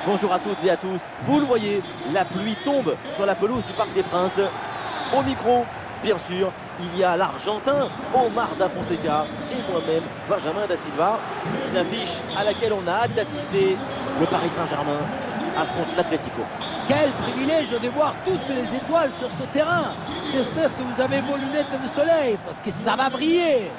Bonjour à toutes et à tous. Vous le voyez, la pluie tombe sur la pelouse du Parc des Princes. Au micro, bien sûr, il y a l'Argentin Omar Da Fonseca et moi-même, Benjamin Da Silva. Une affiche à laquelle on a hâte d'assister. Le Paris Saint-Germain affronte l'Atlético. Quel privilège de voir toutes les étoiles sur ce terrain. J'espère que vous avez vos lunettes de soleil parce que ça va briller.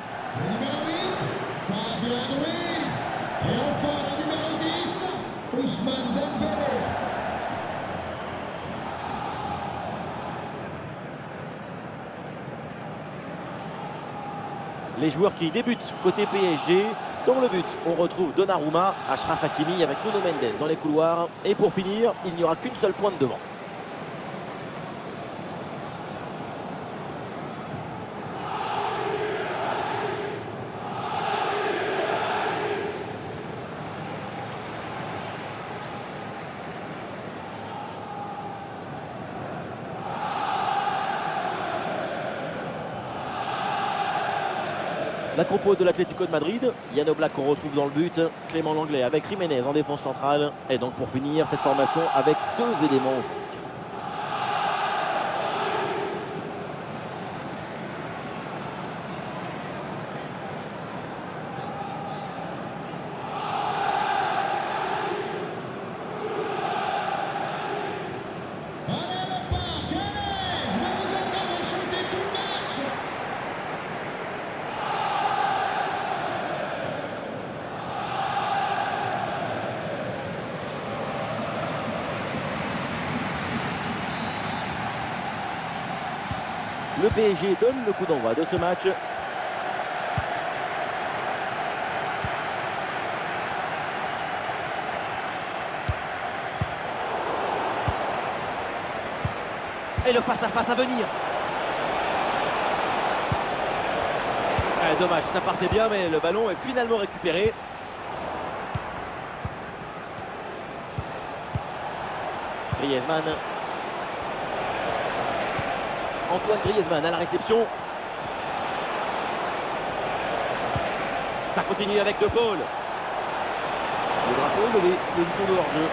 Les joueurs qui débutent côté PSG. Dans le but, on retrouve Donnarumma, Achraf Hakimi avec Nuno Mendes dans les couloirs. Et pour finir, il n'y aura qu'une seule pointe devant. La compo de l'Atlético de Madrid, Yann Oblak qu'on retrouve dans le but, Clément Langlais avec Jiménez en défense centrale. Et donc pour finir cette formation avec deux éléments offensifs. Le PSG donne le coup d'envoi de ce match. Et le face-à-face à venir. Dommage, ça partait bien, mais le ballon est finalement récupéré. Griezmann. Antoine Griezmann à la réception. Ça continue avec De Paul. Le drapeau levé, position de hors-jeu.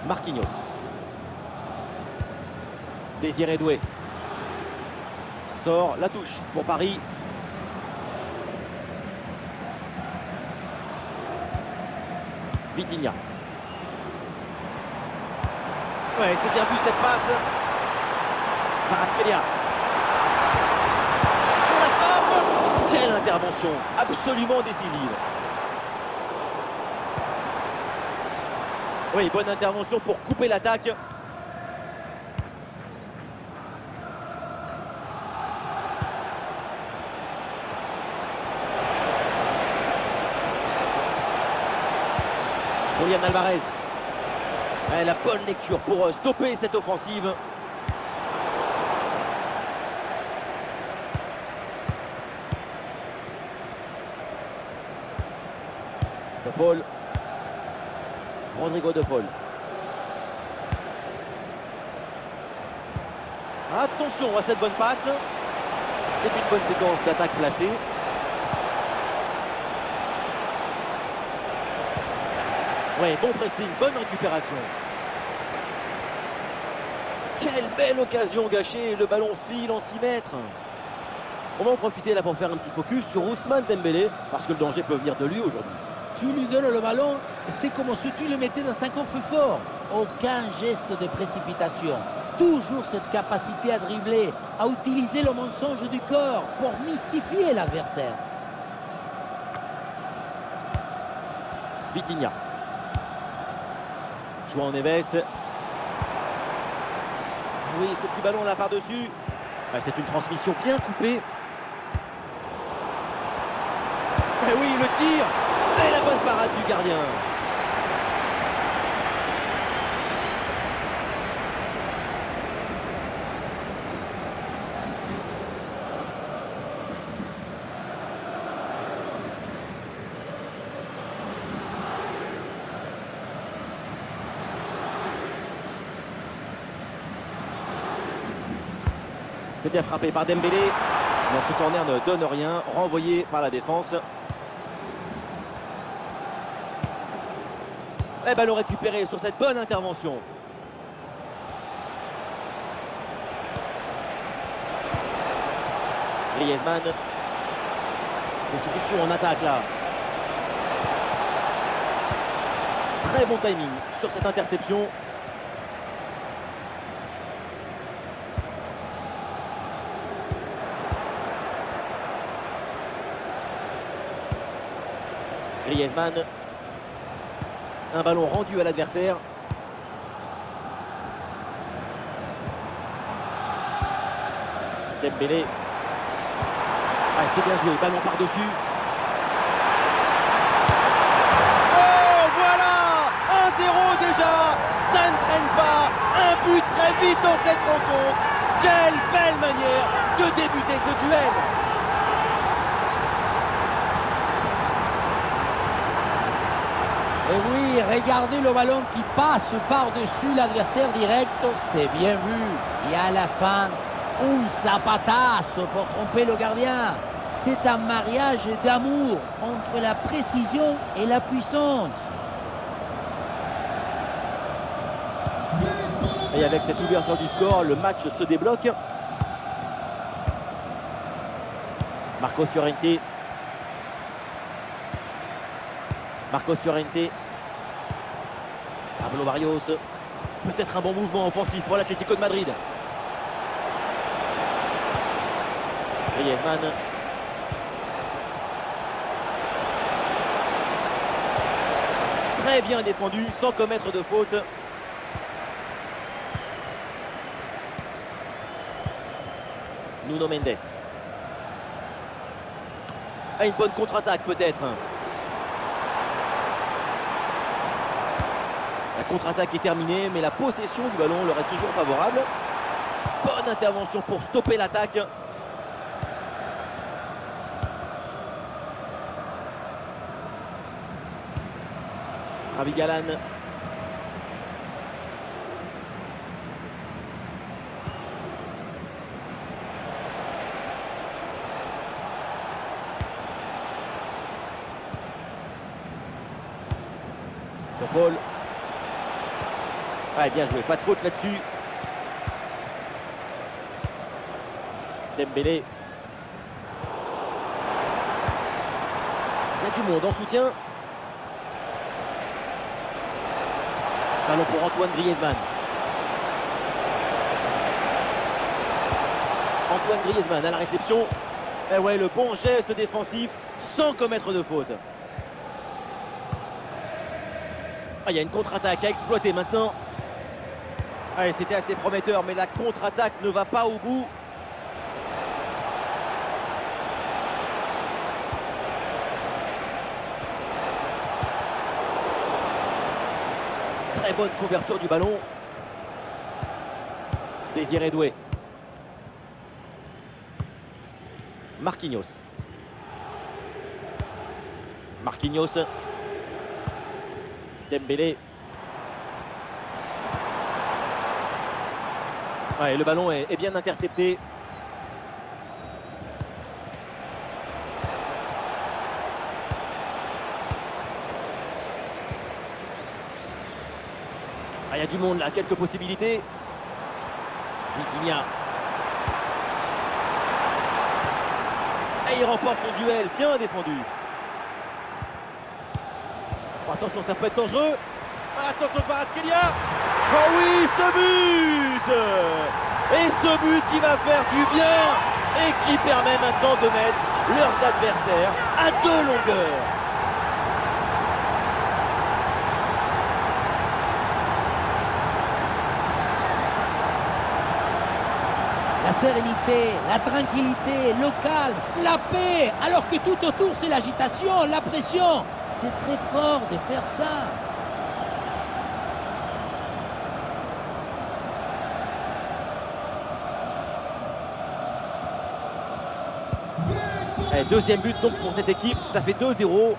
Marquinhos. Désiré Doué. Ça sort, la touche pour Paris. Vitinha. Ouais, c'est bien vu cette passe. Kvaratskhelia. Pour la frappe. Quelle intervention, absolument décisive. Oui, bonne intervention pour couper l'attaque. Julián Alvarez. La bonne lecture pour stopper cette offensive. De Paul. Rodrigo De Paul. Attention à cette bonne passe. C'est une bonne séquence d'attaque placée. Oui, bon pressing, bonne récupération. Quelle belle occasion gâchée. Le ballon file en 6 mètres. On va en profiter là pour faire un petit focus sur Ousmane Dembélé parce que le danger peut venir de lui aujourd'hui. Tu lui donnes le ballon, c'est comme si tu le mettais dans un coffre-fort. Aucun geste de précipitation. Toujours cette capacité à dribbler, à utiliser le mensonge du corps pour mystifier l'adversaire. Vitinha. João Neves. Oui, ce petit ballon là par-dessus. C'est une transmission bien coupée. Et oui, le tir. Et la bonne parade du gardien. C'est bien frappé par Dembélé. Non, ce corner ne donne rien. Renvoyé par la défense. Et ballon récupéré sur cette bonne intervention. Griezmann. Des solutions en attaque là. Très bon timing sur cette interception. Griezmann. Un ballon rendu à l'adversaire. Dembélé. Ah, c'est bien joué, ballon par-dessus. Oh, voilà 1-0 déjà. Ça ne traîne pas. Un but très vite dans cette rencontre. Quelle belle manière de débuter ce duel. Et oui, regardez le ballon qui passe par-dessus l'adversaire direct, c'est bien vu. Et à la fin, un zapatazo pour tromper le gardien. C'est un mariage d'amour entre la précision et la puissance. Et avec cette ouverture du score, le match se débloque. Marcos Llorente. Marcos Llorente. Pablo Barrios. Peut-être un bon mouvement offensif pour l'Atlético de Madrid. Griezmann. Très bien défendu, sans commettre de faute. Nuno Mendes. Ah, une bonne contre-attaque peut-être. La contre-attaque est terminée, mais la possession du ballon leur est toujours favorable. Bonne intervention pour stopper l'attaque. Ravi Galan. Paul. Ouais, bien joué, pas de faute là-dessus. Dembélé. Il y a du monde en soutien. Ballon pour Antoine Griezmann. Antoine Griezmann à la réception. Et ouais, le bon geste défensif sans commettre de faute. Ah, il y a une contre-attaque à exploiter maintenant. Ouais, c'était assez prometteur, mais la contre-attaque ne va pas au bout. Très bonne couverture du ballon. Désiré Doué. Marquinhos. Marquinhos. Dembélé. Ouais, le ballon est bien intercepté. Ah, il y a du monde là, quelques possibilités. Vitinha. Et il remporte son duel, bien défendu. Oh, attention, ça peut être dangereux. Attention, Kvaratskhelia. Oh oui, ce but. Et ce but qui va faire du bien et qui permet maintenant de mettre leurs adversaires à 2 longueurs. La sérénité, la tranquillité, le calme, la paix, alors que tout autour c'est l'agitation, la pression. C'est très fort de faire ça. Et deuxième but donc pour cette équipe, ça fait 2-0.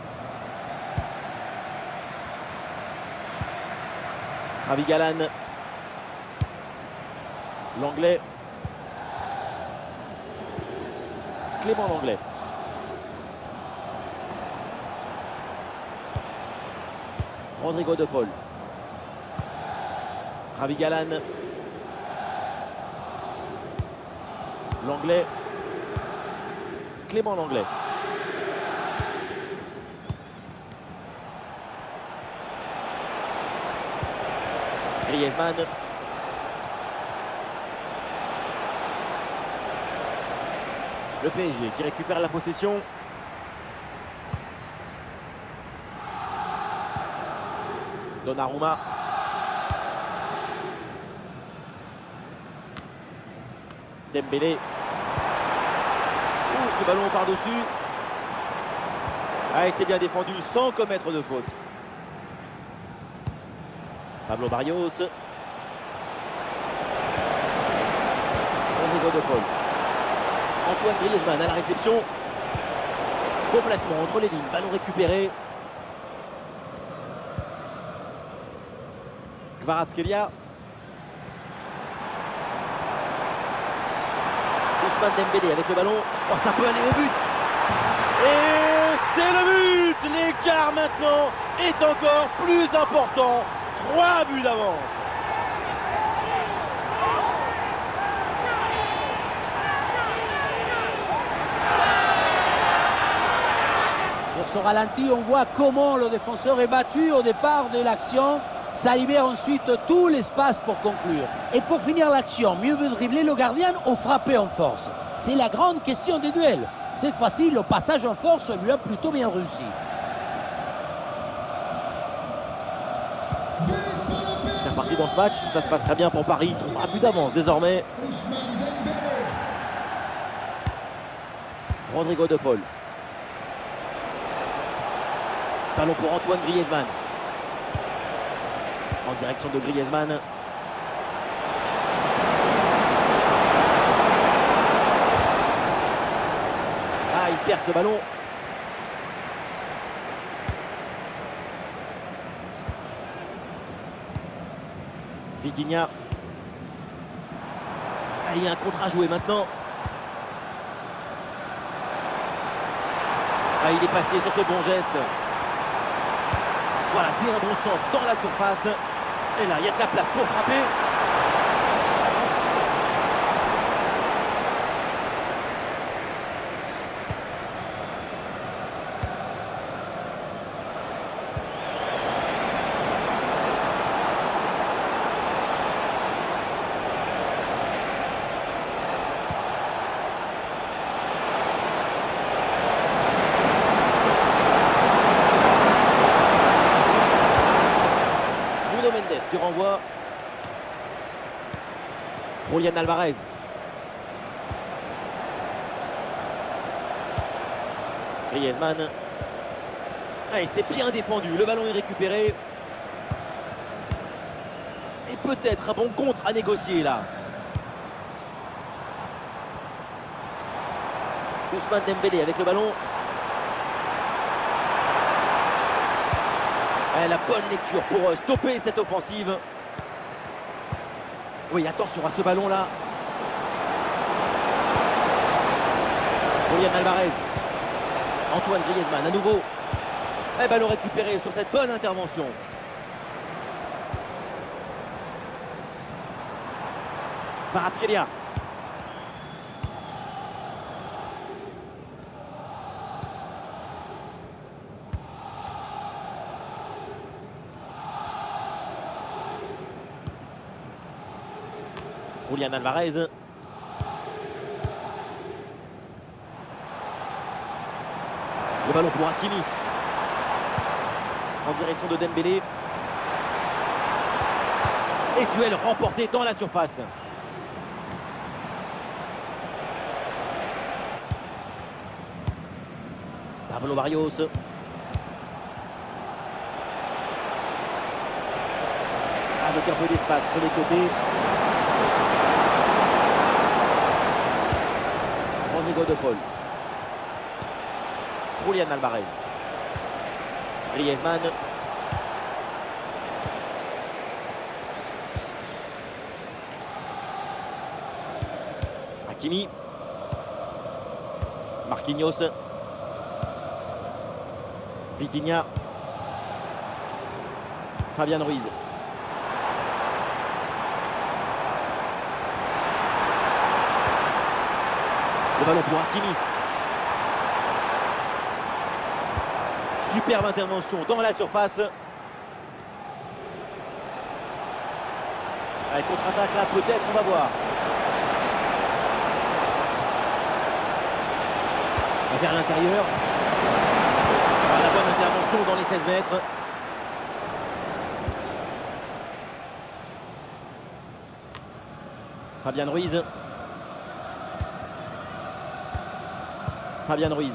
Ravi Galan. L'anglais. Clément Langlais. Rodrigo de Paul. Ravi Galan. Langlais. Clément Langlais. Griezmann. Le PSG qui récupère la possession. Donnarumma. Dembélé. Ce ballon par-dessus. Ah, et c'est bien défendu sans commettre de faute. Pablo Barrios. Rodrigo de Paul. Antoine Griezmann à la réception. Bon placement entre les lignes. Ballon récupéré. Kvaratskhelia. Ousmane Dembélé avec le ballon. Oh, ça peut aller au but. Et c'est le but. L'écart maintenant est encore plus important. 3 buts d'avance. Sur ce ralenti, on voit comment le défenseur est battu au départ de l'action. Ça libère ensuite tout l'espace pour conclure. Et pour finir l'action, mieux veut dribbler le gardien ou frapper en force? C'est la grande question des duels. Cette fois-ci, le passage en force lui a plutôt bien réussi. C'est reparti dans ce match, ça se passe très bien pour Paris. 3 buts d'avance désormais. Rodrigo de Paul. Ballon pour Antoine Griezmann. En direction de Griezmann. Ah, il perd ce ballon. Vitinha. Ah, il y a un contre à jouer maintenant. Ah, il est passé sur ce bon geste. Voilà, c'est un bon centre dans la surface. Et là, il y a de la place pour frapper. Mendes qui renvoie. Julián Alvarez. Griezmann. Ah, il s'est bien défendu. Le ballon est récupéré. Et peut-être un bon contre à négocier là. Ousmane Dembélé avec le ballon. La bonne lecture pour stopper cette offensive. Oui, attention à ce ballon-là. Julián Alvarez. Antoine Griezmann à nouveau. Et ballon récupéré sur cette bonne intervention. Kvaratskhelia. Julián Alvarez. Le ballon pour Hakimi. En direction de Dembélé. Et duel remporté dans la surface. Pablo Barrios. Avec un peu d'espace sur les côtés. Rodrigo de Paul. Julián Alvarez. Griezmann. Hakimi. Marquinhos. Vitinha. Fabian Ruiz. Le ballon pour Hakimi. Superbe intervention dans la surface. Allez, contre-attaque là, peut-être, on va voir. Vers l'intérieur. La bonne intervention dans les 16 mètres. Fabian Ruiz. Fabian Ruiz.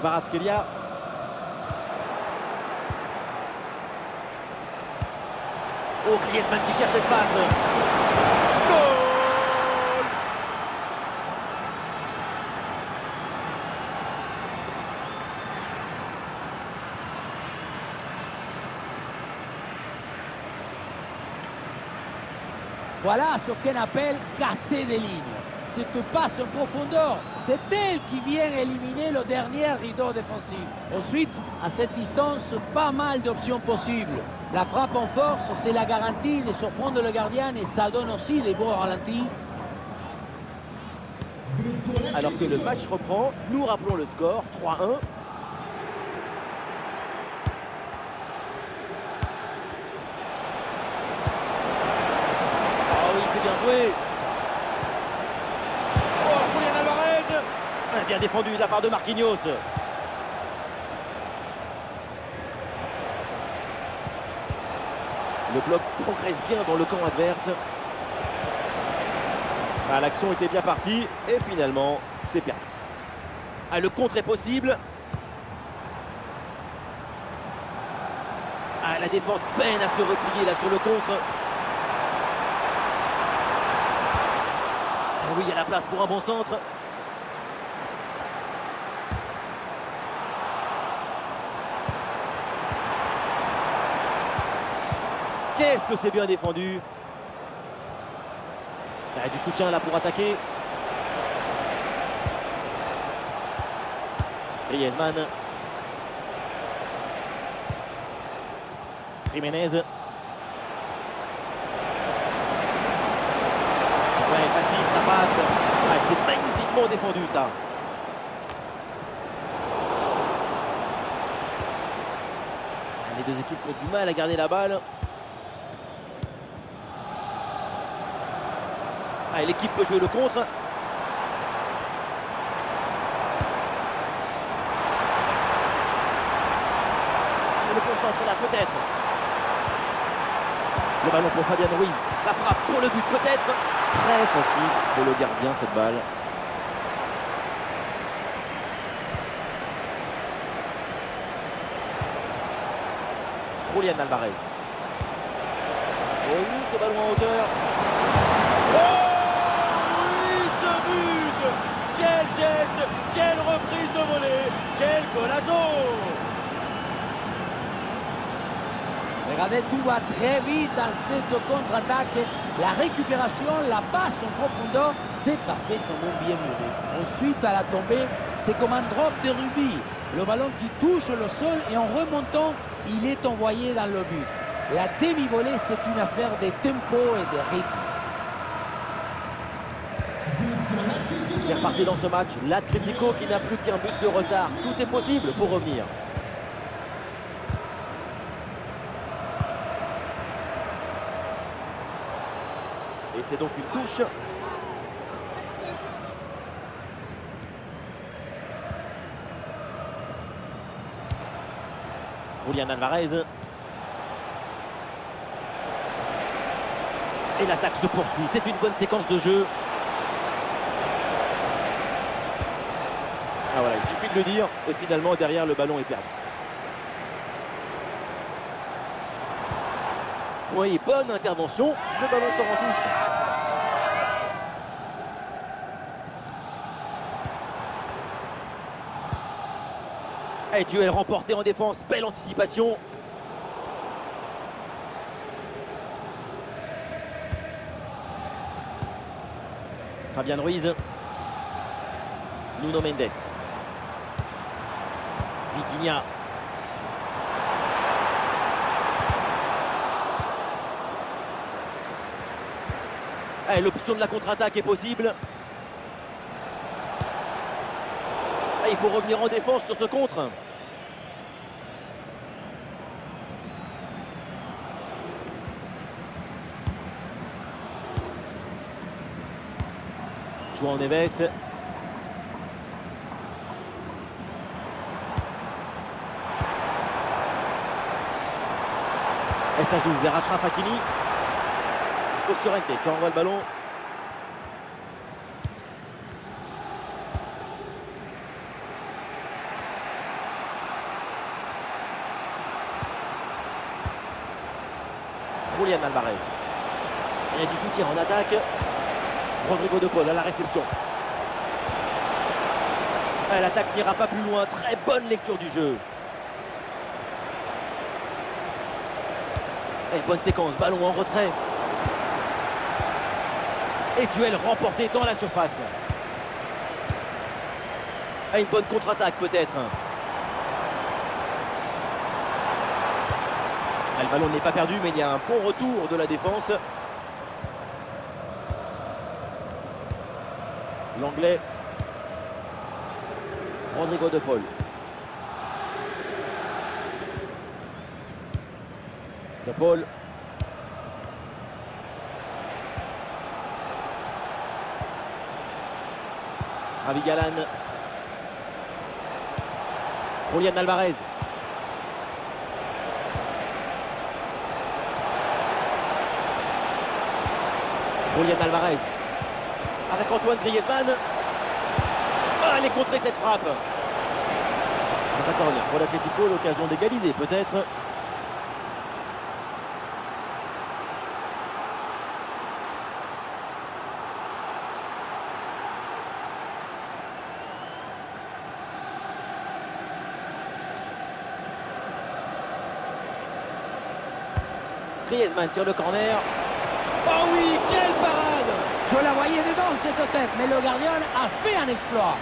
Kvaratskhelia. Oh, Griezmann qui cherche l'espace. Goal! Voilà ce qu'on appelle casser des lignes. Cette passe en profondeur, c'est elle qui vient éliminer le dernier rideau défensif. Ensuite, à cette distance, pas mal d'options possibles. La frappe en force, c'est la garantie de surprendre le gardien et ça donne aussi des bons ralentis. Alors que le match reprend, nous rappelons le score, 3-1. Joué. Oh, Julian Alvarez. Bien défendu de la part de Marquinhos. Le bloc progresse bien dans le camp adverse. Ah, l'action était bien partie et finalement c'est perdu. Ah, le contre est possible. Ah, la défense peine à se replier là sur le contre. Oui, il y a la place pour un bon centre. Qu'est-ce que c'est bien défendu. Il y a du soutien là pour attaquer. Griezmann. Jiménez. Ouais, facile, ça passe. Ouais, c'est magnifiquement défendu, ça. Les deux équipes ont du mal à garder la balle. Ah, l'équipe peut jouer le contre. Le concentre là, peut-être. Le ballon pour Fabian Ruiz. La frappe pour le but, peut-être. Très facile pour le gardien cette balle. Julian Alvarez. Oh, ce ballon en hauteur. Oh oui, ce but! Quel geste, quelle reprise de volée, quel golazo! Regardez, tout va très vite dans cette contre-attaque. La récupération, la passe en profondeur, c'est parfaitement bien mené. Ensuite, à la tombée, c'est comme un drop de rugby. Le ballon qui touche le sol et en remontant, il est envoyé dans le but. La demi-volée, c'est une affaire de tempo et de rythme. C'est reparti dans ce match. L'Atlético qui n'a plus qu'un but de retard. Tout est possible pour revenir. Et c'est donc une touche. Julian Alvarez. Et l'attaque se poursuit. C'est une bonne séquence de jeu. Ah voilà, il suffit de le dire. Et finalement, derrière, le ballon est perdu. Oui, bonne intervention. Le ballon sort en touche. Et duel remporté en défense. Belle anticipation. Fabian Ruiz. Nuno Mendes. Vitinha. L'option de la contre-attaque est possible. Il faut revenir en défense sur ce contre. João Neves. Et ça joue vers Achraf Hakimi. Sorrente qui envoie le ballon. Julián Álvarez. Il y a du soutien en attaque. Rodrigo de Paul à la réception. L'attaque n'ira pas plus loin. Très bonne lecture du jeu. Bonne séquence. Ballon en retrait. Et duel remporté dans la surface. Une bonne contre-attaque peut-être. Le ballon n'est pas perdu, mais il y a un bon retour de la défense. L'anglais. Rodrigo de Paul. De Paul. Javi Galán. Julián Álvarez. Julián Álvarez. Avec Antoine Griezmann. Elle est contrée cette frappe. C'est un corner pour l'Atlético, l'occasion d'égaliser peut-être. Griezmann tire le corner. Oh oui, quelle parade! Je la voyais dedans cette tête, mais le gardien a fait un exploit.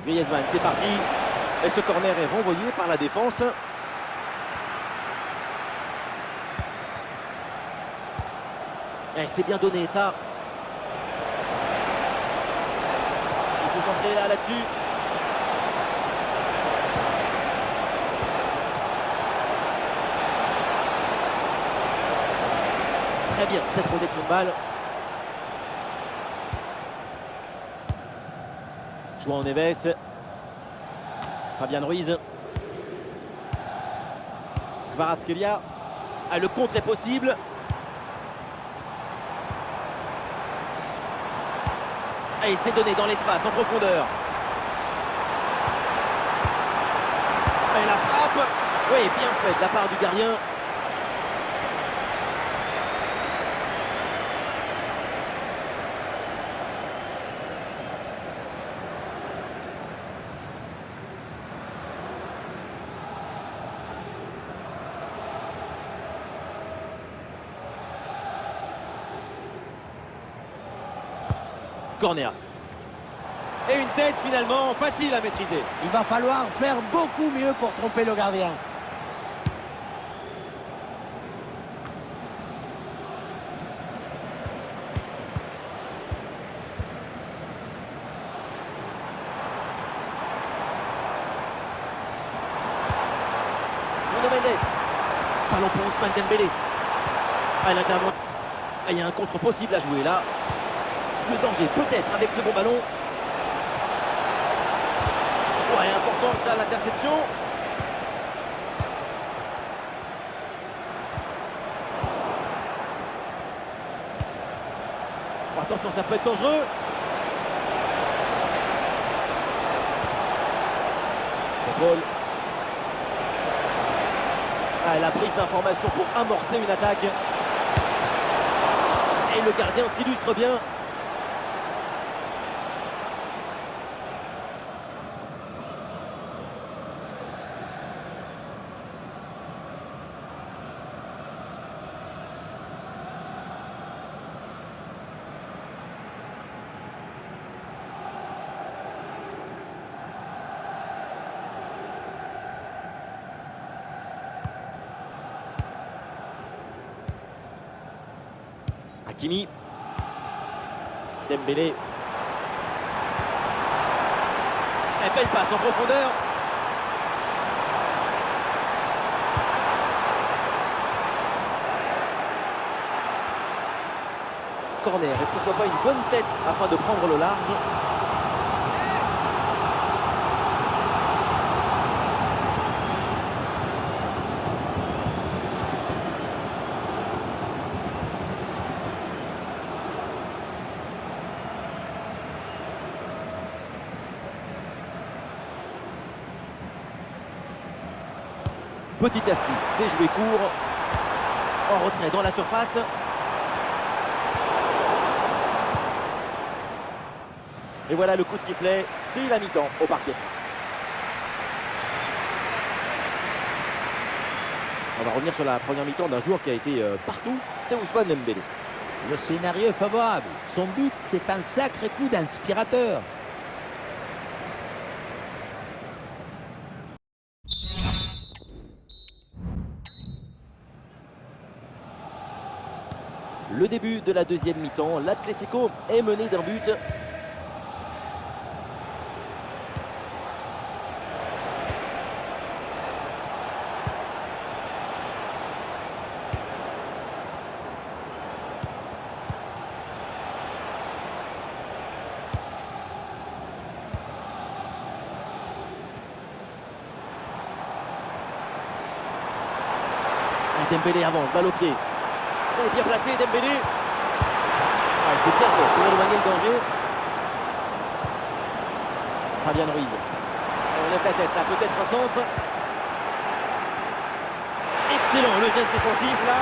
Griezmann, c'est parti. Et ce corner est renvoyé par la défense. C'est bien donné ça. Il faut s'entrer là-dessus. Très bien cette protection de balle. João Neves. Fabian Ruiz. Kvaratskhelia. Le contre est possible. Et c'est donné dans l'espace, en profondeur. Et la frappe. Oui, bien fait de la part du gardien. Corner. Et une tête finalement facile à maîtriser. Il va falloir faire beaucoup mieux pour tromper le gardien. Nuno Mendes. Ballon pour Ousmane Dembélé. L'intervention. Il y a un contre possible à jouer là. Le danger peut-être avec ce bon ballon. Ouais, importante là l'interception. Oh, attention, ça peut être dangereux. Paul. La prise d'information pour amorcer une attaque. Et le gardien s'illustre bien. Hakimi. Dembélé. Et belle passe en profondeur. Corner, et pourquoi pas une bonne tête afin de prendre le large. Petite astuce, c'est jouer court. En retrait dans la surface. Et voilà le coup de sifflet, c'est la mi-temps au Parc des Princes. On va revenir sur la première mi-temps d'un joueur qui a été partout, c'est Ousmane Dembélé. Le scénario est favorable. Son but, c'est un sacré coup d'inspirateur. Le début de la deuxième mi-temps, l'Atlético est mené d'un but. Et Dembélé avance, balle au pied. Et bien placé Dembélé. Ah, c'est bien fait pour éloigner le danger. Fabien Ruiz. On lève la tête là, peut-être un centre. Excellent le geste défensif là.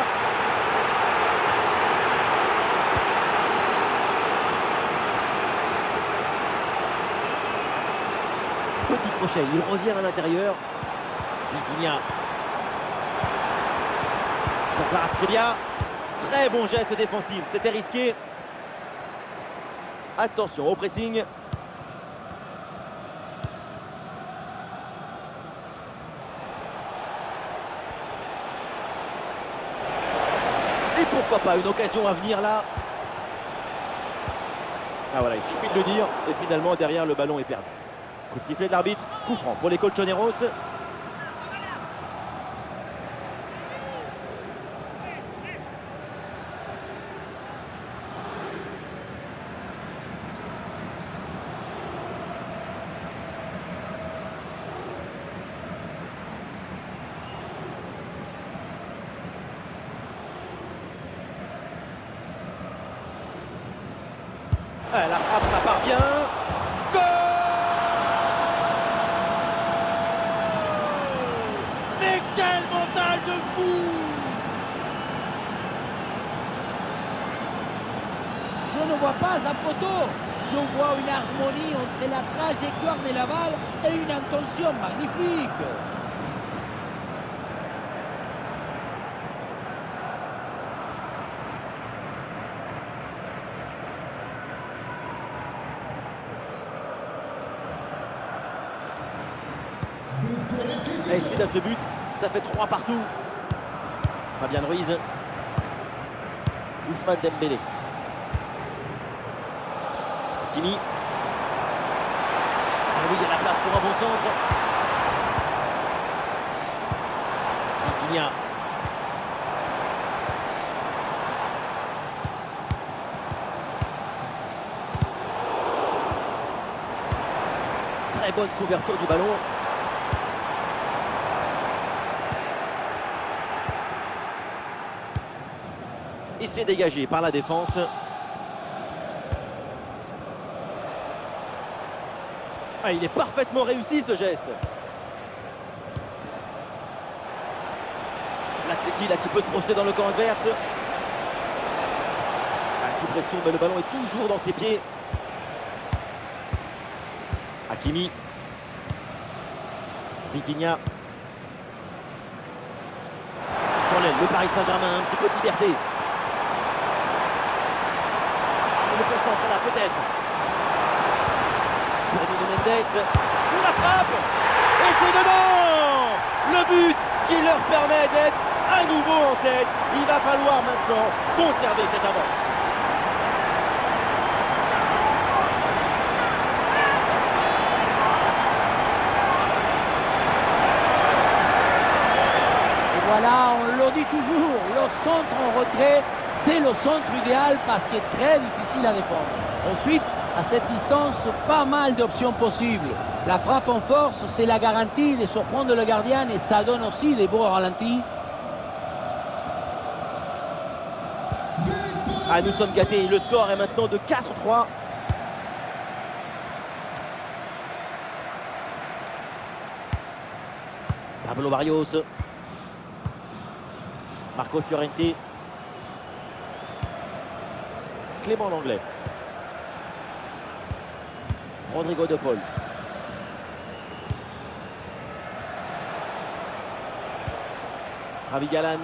Petit crochet, il revient à l'intérieur. Vitinha. Pour Kvaratskhelia. Très bon geste défensif, c'était risqué. Attention au pressing. Et pourquoi pas une occasion à venir là. Ah voilà, il suffit de le dire. Et finalement derrière le ballon est perdu. Coup de sifflet de l'arbitre, coup franc pour les Colchoneros. Ah, la frappe, ça part bien. Goal! Mais quel mental de fou! Je ne vois pas un poteau. Je vois une harmonie entre la trajectoire de la balle et une intention magnifique. Et suite à ce but, ça fait 3 partout. Fabien Ruiz. Ousmane Dembélé. Hakimi. Ah oui, il y a la place pour un bon centre. Vitinha. Très bonne couverture du ballon. Il s'est dégagé par la défense. Ah, il est parfaitement réussi ce geste. L'Atleti là qui peut se projeter dans le camp adverse. Ah, sous pression, mais le ballon est toujours dans ses pieds. Hakimi. Vitinha. Sur l'aile, le Paris Saint-Germain, un petit peu de liberté. Le concentre là peut-être. Pour Nuno Mendes. La frappe. Et c'est dedans. Le but qui leur permet d'être à nouveau en tête. Il va falloir maintenant conserver cette avance. toujours, le centre en retrait, c'est le centre idéal parce qu'il est très difficile à défendre. Ensuite, à cette distance, pas mal d'options possibles. La frappe en force, c'est la garantie de surprendre le gardien et ça donne aussi des beaux ralentis. Ah, nous sommes gâtés. Le score est maintenant de 4-3. Pablo Barrios. Marcos Llorente. Clément Langlais. Rodrigo de Paul. Javi Galan.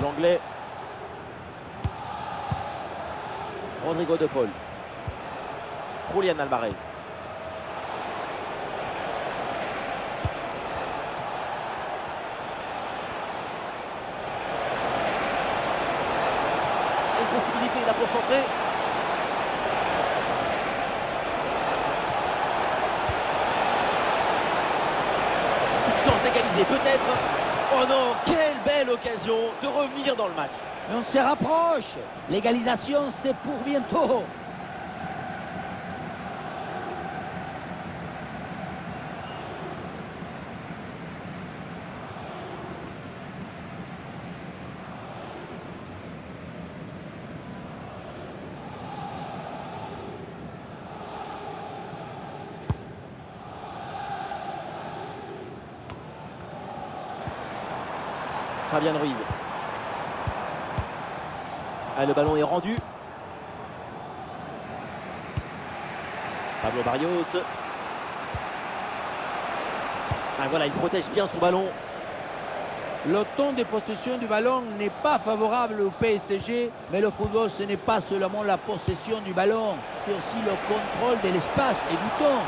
Langlais. Rodrigo de Paul. Julián Alvarez. Une possibilité là pour centrer. Une chance d'égaliser peut-être. Oh non, quelle belle occasion de revenir dans le match. Mais on se rapproche. L'égalisation, c'est pour bientôt. Fabian Ruiz. Ah, le ballon est rendu. Pablo Barrios. Ah, voilà, il protège bien son ballon. Le temps de possession du ballon n'est pas favorable au PSG, mais le football, ce n'est pas seulement la possession du ballon, c'est aussi le contrôle de l'espace et du temps.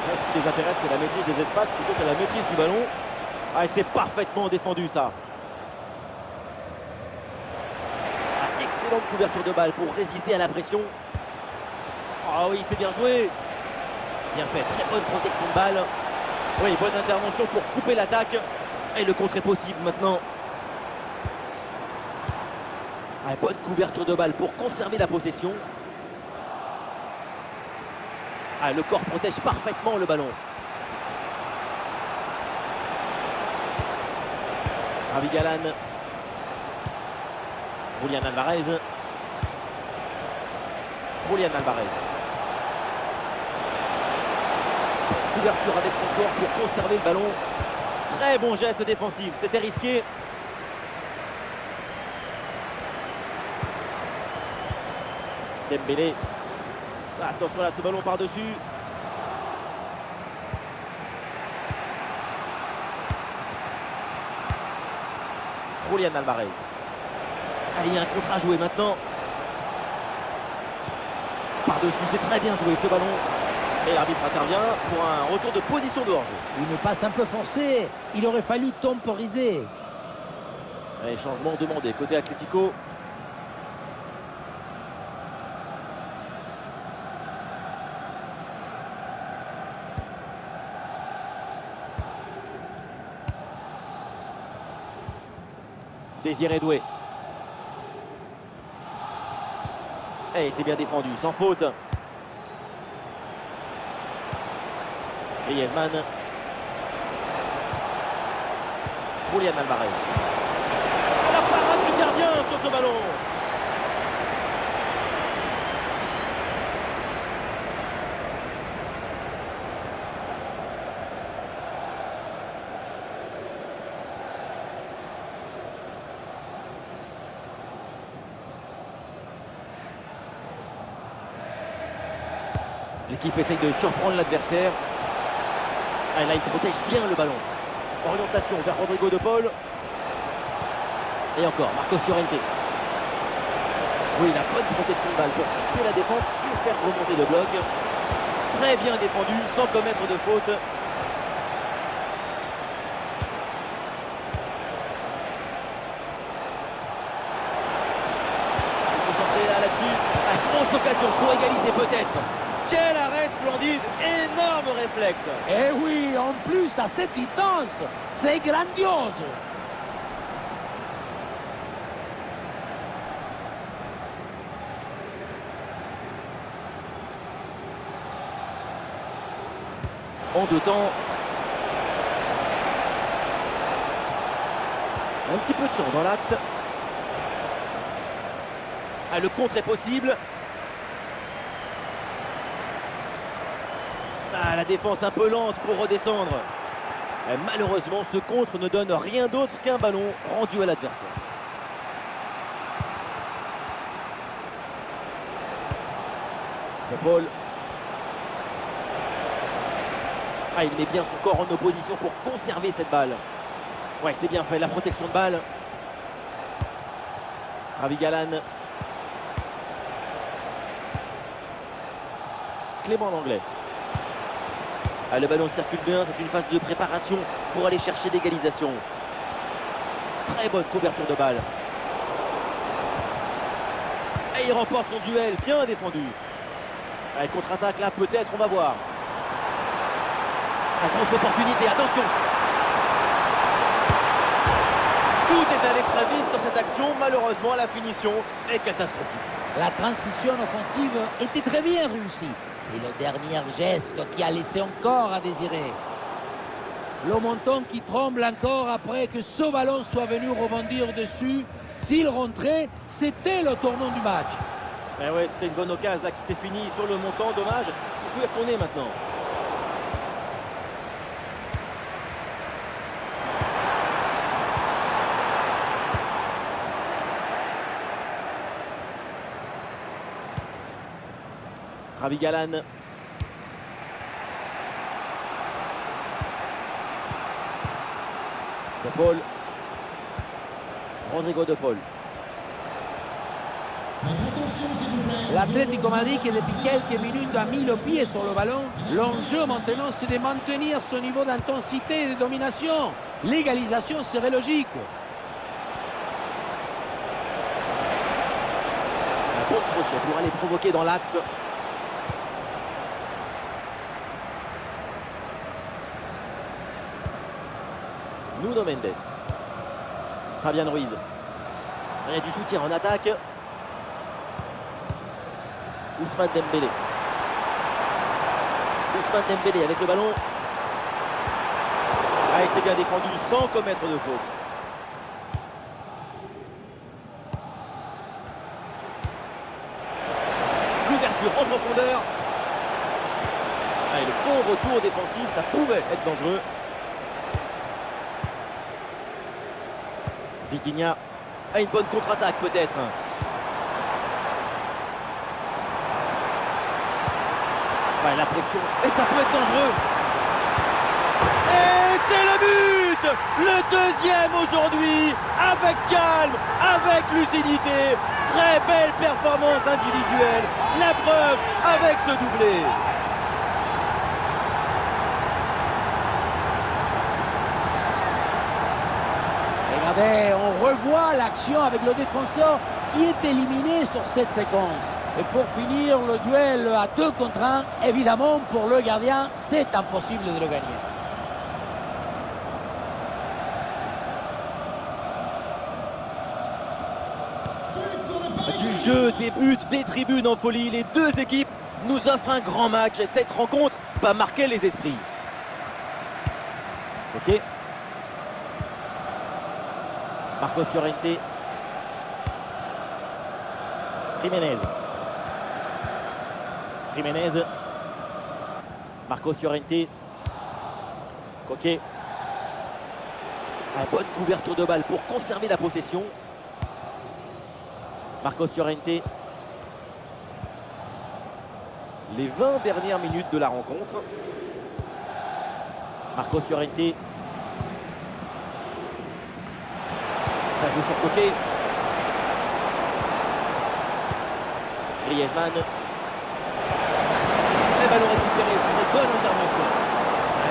Là, ce qui les intéresse, c'est la maîtrise des espaces plutôt que la maîtrise du ballon. Ah, et c'est parfaitement défendu, ça. Ah, excellente couverture de balle pour résister à la pression. Ah oui, c'est bien joué. Bien fait, très bonne protection de balle. Oui, bonne intervention pour couper l'attaque. Et le contre est possible maintenant. Ah, bonne couverture de balle pour conserver la possession. Ah, le corps protège parfaitement le ballon. Javi Galan. Julián Alvarez. Julián Alvarez. Couverture avec son corps pour conserver le ballon. Très bon geste défensif, c'était risqué. Dembélé. Attention là, ce ballon par-dessus. Julián Alvarez. Ah, il y a un contre à jouer maintenant. Par-dessus, c'est très bien joué ce ballon. Et l'arbitre intervient pour un retour de position de hors-jeu. Une passe un peu forcée, il aurait fallu temporiser. Et changement demandé côté Atlético. Désiré Doué. Et c'est bien défendu, sans faute. Griezmann. Julián Alvarez. La parade du gardien sur ce ballon. L'équipe essaye de surprendre l'adversaire. Ah, là, il protège bien le ballon. Orientation vers Rodrigo de Paul. Et encore, Marcos Llorente. Oui, la bonne protection de balle pour fixer la défense et faire remonter le bloc. Très bien défendu, sans commettre de faute. Il faut centrer là-dessus. La grosse occasion pour égaliser peut-être. Quel arrêt splendide, énorme réflexe. Et oui, en plus, à cette distance, c'est grandiose. En deux temps. Un petit peu de champ dans l'axe. Ah, le contre est possible. Ah, la défense un peu lente pour redescendre. Malheureusement, ce contre ne donne rien d'autre qu'un ballon rendu à l'adversaire. De Paul. Ah, il met bien son corps en opposition pour conserver cette balle. Ouais, c'est bien fait, la protection de balle. Ravi Galan. Clément Langlais. Ah, le ballon circule bien, c'est une phase de préparation pour aller chercher l'égalisation. Très bonne couverture de balle. Et il remporte son duel, bien défendu. Ah, contre-attaque là, peut-être, on va voir. La grosse opportunité, attention. Tout est allé très vite sur cette action, malheureusement la finition est catastrophique. La transition offensive était très bien réussie. C'est le dernier geste qui a laissé encore à désirer. Le menton qui tremble encore après que ce ballon soit venu rebondir dessus. S'il rentrait, c'était le tournant du match. Eh ouais, c'était une bonne occasion là qui s'est finie sur le montant, dommage. Il faut y retourner maintenant. Ravi Galan. De Paul. Rodrigo De Paul. L'Atlético Madrid qui depuis quelques minutes a mis le pied sur le ballon. L'enjeu maintenant c'est de maintenir ce niveau d'intensité et de domination. L'égalisation serait logique. Un bon crochet pour aller provoquer dans l'axe. Nuno Mendes. Fabian Ruiz. Il y a du soutien en attaque. Ousmane Dembélé. Ousmane Dembélé avec le ballon. Ah, il s'est bien défendu sans commettre de faute. L'ouverture en profondeur. Ah, et le bon retour défensif, ça pouvait être dangereux. Vitinha a une bonne contre-attaque peut-être. Ouais, la pression, et ça peut être dangereux. Et c'est le but! Le deuxième aujourd'hui, avec calme, avec lucidité. Très belle performance individuelle. La preuve avec ce doublé. Regardez, on revoit l'action avec le défenseur qui est éliminé sur cette séquence. Et pour finir, le duel à 2 contre 1, évidemment, pour le gardien, c'est impossible de le gagner. Du jeu, des buts, des tribunes en folie, les deux équipes nous offrent un grand match. Cette rencontre va marquer les esprits. Ok. Marcos Llorente. Jiménez. Jiménez. Marcos Llorente. Coquet. Une bonne couverture de balle pour conserver la possession. Marcos Llorente. Les 20 dernières minutes de la rencontre. Marcos Llorente. Ça joue sur côté. Griezmann. Et ballon récupéré sur cette bonne intervention.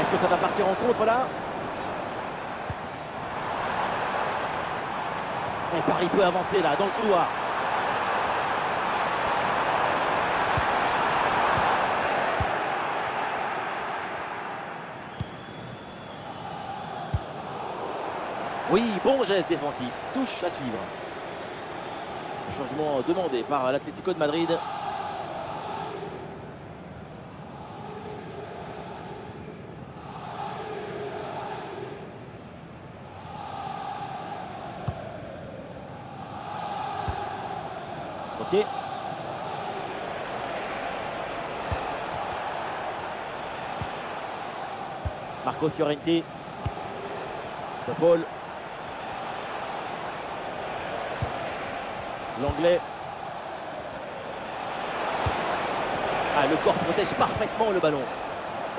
Est-ce que ça va partir en contre là? Et Paris peut avancer là dans le couloir. Oui, bon geste défensif. Touche à suivre. Changement demandé par l'Atlético de Madrid. Ok. Marcos Llorente. De Paul. L'anglais. Ah, le corps protège parfaitement le ballon.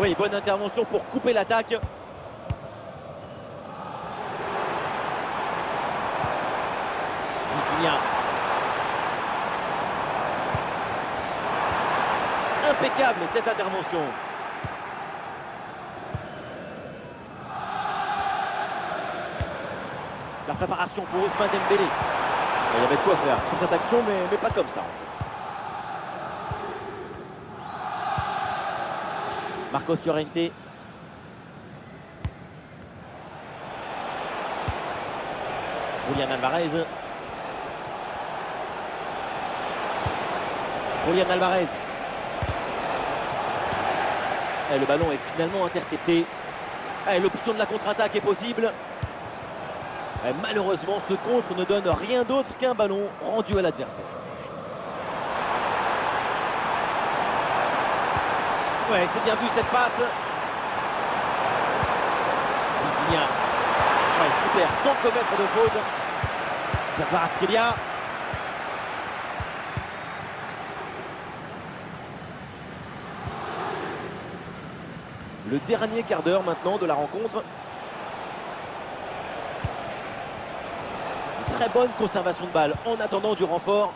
Oui, bonne intervention pour couper l'attaque. Vitinha. Impeccable cette intervention. La préparation pour Ousmane Dembélé. Il y avait de quoi faire sur cette action, mais pas comme ça en fait. Marcos Llorente. Julián Alvarez. Julián Alvarez. Et le ballon est finalement intercepté. Et l'option de la contre-attaque est possible. Et malheureusement, ce contre ne donne rien d'autre qu'un ballon rendu à l'adversaire. Ouais, c'est bien vu cette passe. Vitinha. Ouais, super, sans commettre de faute. Kvaratskhelia. Le dernier quart d'heure maintenant de la rencontre. Une très bonne conservation de balle en attendant du renfort.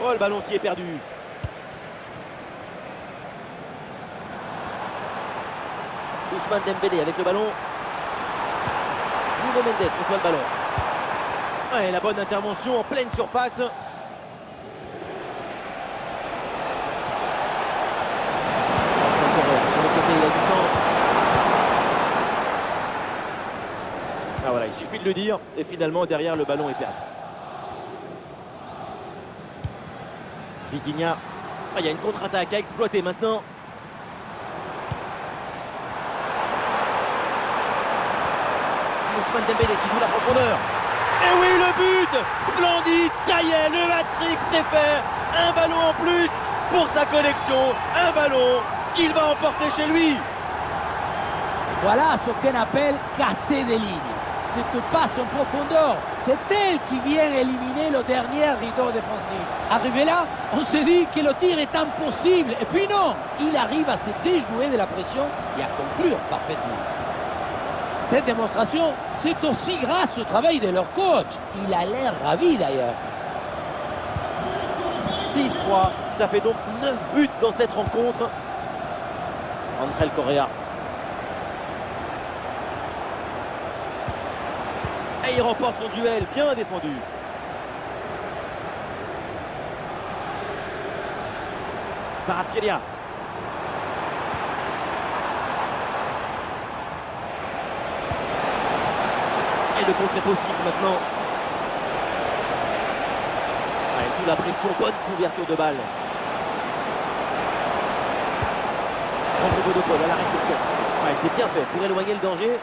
Oh, le ballon qui est perdu. Ousmane Dembélé avec le ballon. Nuno Mendes reçoit le ballon. Ouais, la bonne intervention en pleine surface. Sur le côté, il y a du champ. Ah voilà, il suffit de le dire. Et finalement, derrière, le ballon est perdu. Vitinha. Ah, il y a une contre-attaque à exploiter maintenant. Ousmane Dembélé qui joue la profondeur. Et oui, le but splendide, ça y est, le hat-trick c'est fait. Un ballon en plus pour sa collection. Un ballon qu'il va emporter chez lui. Voilà ce qu'on appelle casser des lignes. Cette passe en profondeur, c'est elle qui vient éliminer le dernier rideau défensif. Arrivé là, on se dit que le tir est impossible. Et puis non, il arrive à se déjouer de la pression et à conclure parfaitement. Cette démonstration, c'est aussi grâce au travail de leur coach. Il a l'air ravi d'ailleurs. 6-3, ça fait donc 9 buts dans cette rencontre. Ángel Correa. Et il remporte son duel, bien défendu. Kvaratskhelia. Et le contre est possible maintenant. Ouais, sous la pression, bonne couverture de balle. Rodrigo de Paul à la réception. Ouais, c'est bien fait pour éloigner le danger.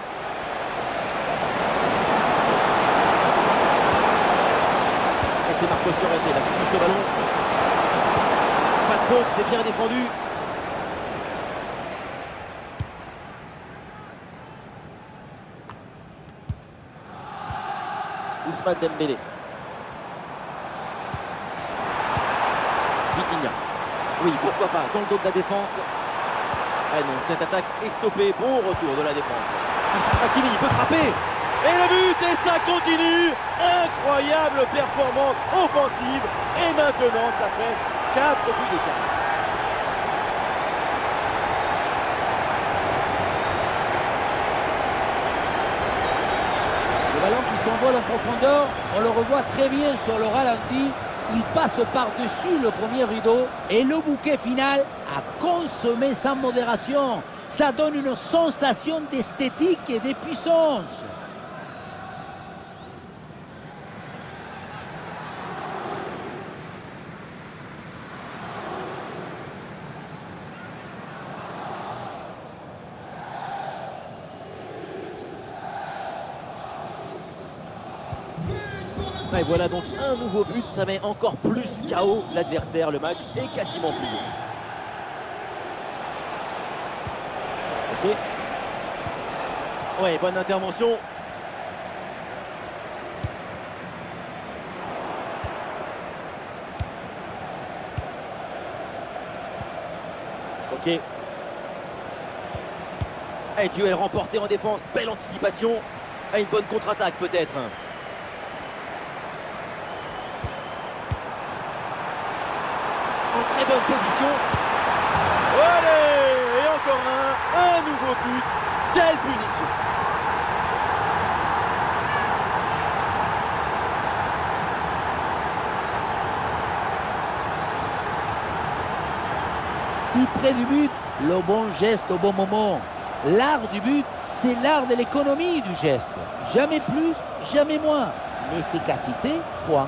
Et c'est Marcos Llorente là qui touche le ballon. Pas de faute, c'est bien défendu. Ousmane Dembélé. Vitinha. Oui, pourquoi pas, dans le dos de la défense. Ah non, cette attaque est stoppée. Bon retour de la défense. Achraf Hakimi, il peut frapper. Et le but, et ça continue. Incroyable performance offensive. Et maintenant, ça fait 4 buts d'écart. Le ballon qui s'envole en profondeur, on le revoit très bien sur le ralenti. Il passe par-dessus le premier rideau et le bouquet final a consommé sans modération. Ça donne une sensation d'esthétique et de puissance. Et voilà donc un nouveau but, ça met encore plus KO l'adversaire. Le match est quasiment plié. Ok. Ouais, bonne intervention. Ok. Et duel remporté en défense, belle anticipation. Et une bonne contre-attaque peut-être. En très bonne position. Allez, et encore un nouveau but. Quelle punition. Si près du but, le bon geste au bon moment. L'art du but, c'est l'art de l'économie du geste. Jamais plus, jamais moins. L'efficacité, point.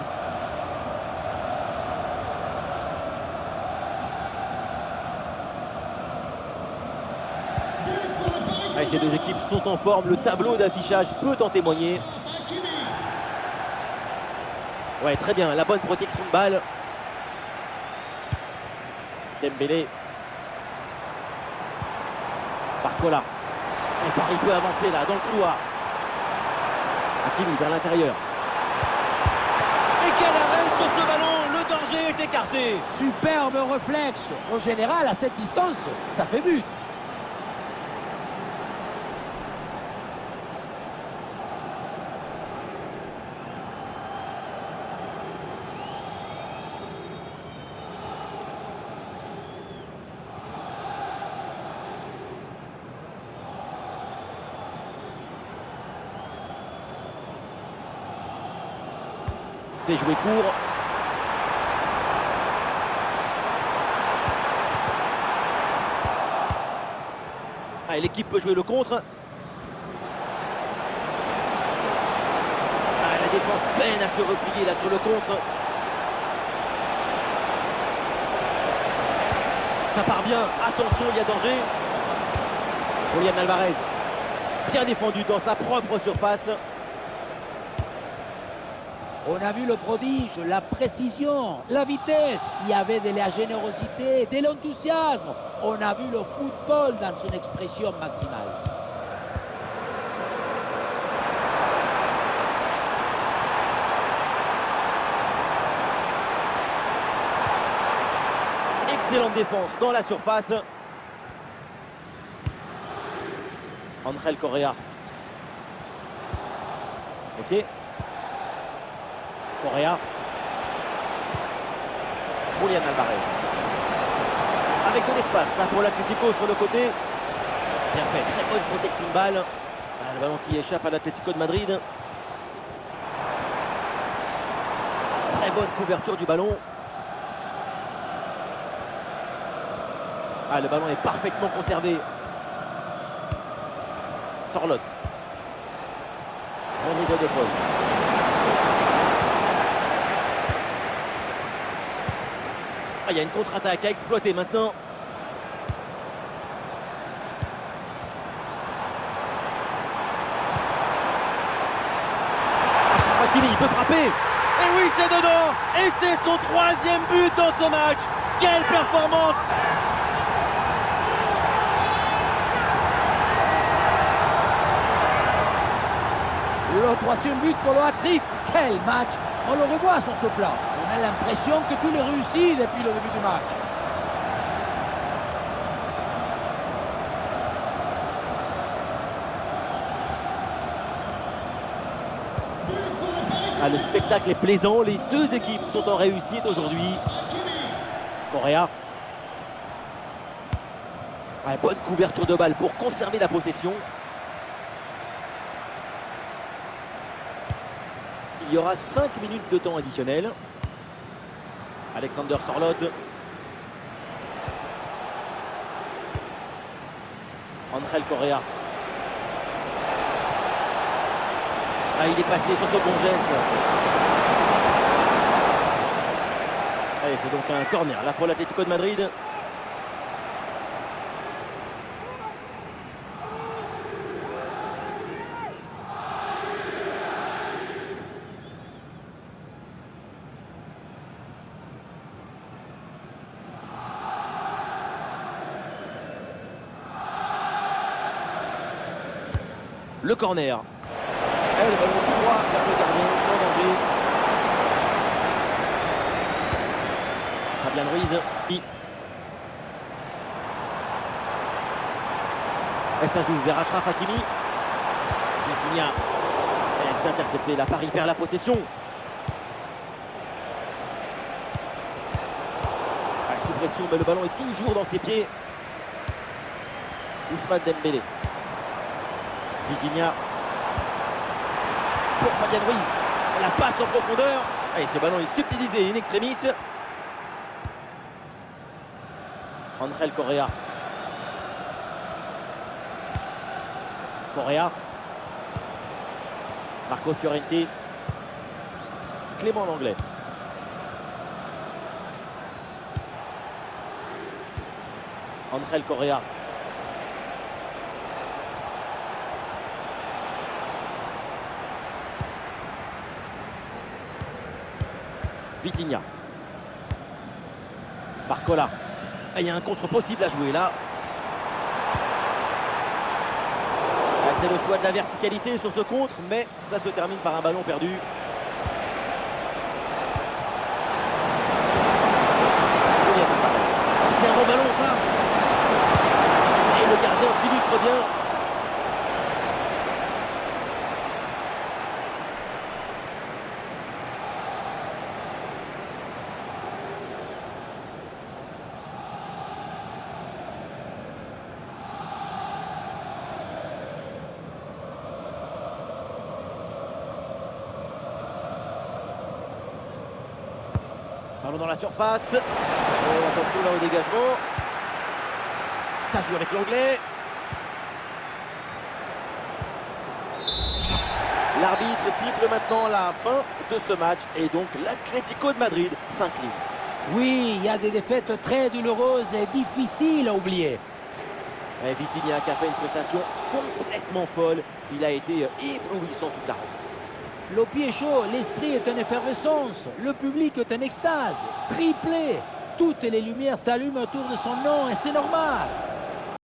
Allez, ces deux équipes sont en forme, le tableau d'affichage peut en témoigner. Ouais, très bien, la bonne protection de balle. Dembélé. Barcola. Et Paris peut avancer là, dans le couloir. Hakimi vers l'intérieur. Et quel arrêt sur ce ballon, le danger est écarté. Superbe réflexe. En général, à cette distance, ça fait but. C'est joué court. Allez, l'équipe peut jouer le contre. Ah, la défense peine à se replier là sur le contre. Ça part bien. Attention, il y a danger. Julian Alvarez. Bien défendu dans sa propre surface. On a vu le prodige, la précision, la vitesse. Il y avait de la générosité, de l'enthousiasme. On a vu le football dans son expression maximale. Excellente défense dans la surface. Angel Correa. Ok. Correa. Julian Alvarez. Avec de l'espace là pour l'Atlético sur le côté. Bien fait, très bonne protection de balle. Ah, le ballon qui échappe à l'Atlético de Madrid. Très bonne couverture du ballon. Ah, le ballon est parfaitement conservé. Sorloth. Rodrigo de Paul. Il y a une contre-attaque à exploiter maintenant. Achraf Hakimi, il peut frapper. Et oui, c'est dedans. Et c'est son 3e but dans ce match. Quelle performance! Le 3e but pour le hat-trick. Quel match! On le revoit sur ce plan. On a l'impression que tout est réussi depuis le début du match. Ah, le spectacle est plaisant. Les deux équipes sont en réussite aujourd'hui. Correa. Ah, bonne couverture de balle pour conserver la possession. Il y aura 5 minutes de temps additionnel. Alexander Sorloth. Angel Correa. Ah, il est passé sur ce bon geste. Allez, c'est donc un corner là pour l'Atlético de Madrid. Le corner. Et le ballon tout droit vers le gardien sans danger. Fabian Ruiz. Et ça joue vers Achraf Hakimi. Vitinha. Et c'est intercepté. La Paris perd la possession. Sous pression, mais le ballon est toujours dans ses pieds. Ousmane Dembélé. Vitinha pour Fabian Ruiz. La passe en profondeur. Et ce ballon est subtilisé in extremis. Angel Correa. Correa. Marcos Llorente. Clément Langlais. Angel Correa. Vitinha. Barcola. Il y a un contre possible à jouer là. C'est le choix de la verticalité sur ce contre, mais ça se termine par un ballon perdu. C'est un bon ballon ça. Et le gardien s'illustre bien. Ballon dans la surface. Oh, attention là au dégagement. Ça joue avec l'anglais. L'arbitre siffle maintenant la fin de ce match et donc l'Atlético de Madrid s'incline. Oui, il y a des défaites très douloureuses et difficiles à oublier. Et Vitinha qui a fait une prestation complètement folle. Il a été éblouissant toute la rencontre. Le pied chaud, l'esprit est en effervescence, le public est en extase, triplé. Toutes les lumières s'allument autour de son nom et c'est normal.